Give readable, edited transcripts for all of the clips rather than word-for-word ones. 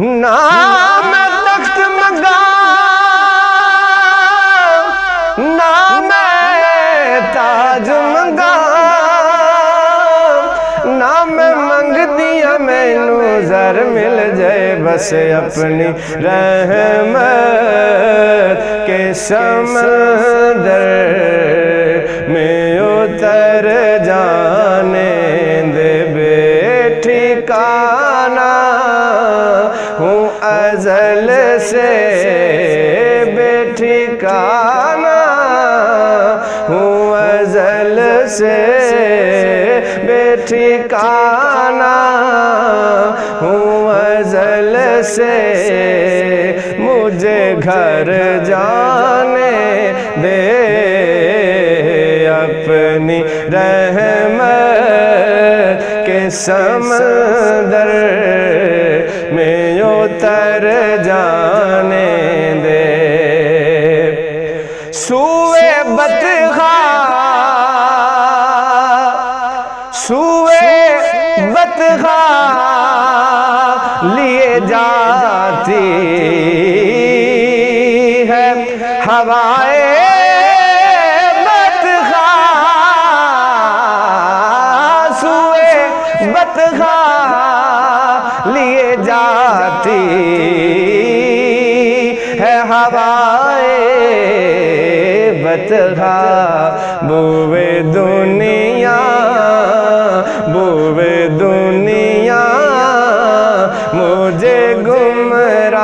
نام تخت مقام، نام تاج مقام، نام منگ دیا مینو زر مل جائے بس اپنی رحمت کے سمندر میں اتر جانے دے بے ٹھکانہ ہوں ازل سے بے ٹھکانہ ہوں ازل سے بے ٹھکانہ ہوں ازل سے مجھے گھر جانے دے اپنی رحمت کے سمندر میں اتر جانے دے سوئے بطخا لیے جاتی ہے ہوائے بطخا، سوئے بطخا لیے جاتی ہے ہوائے بطخا، بوئے دنیا بوئے دنیا مجھے گمراہ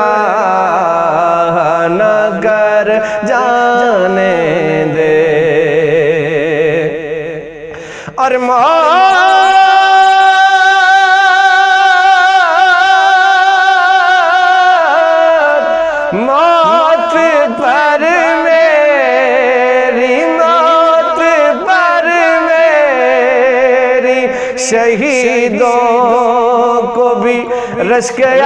نہ کر جانے دے، اور موت پر میری، موت پر میری، شہیدوں کو بھی رشک آ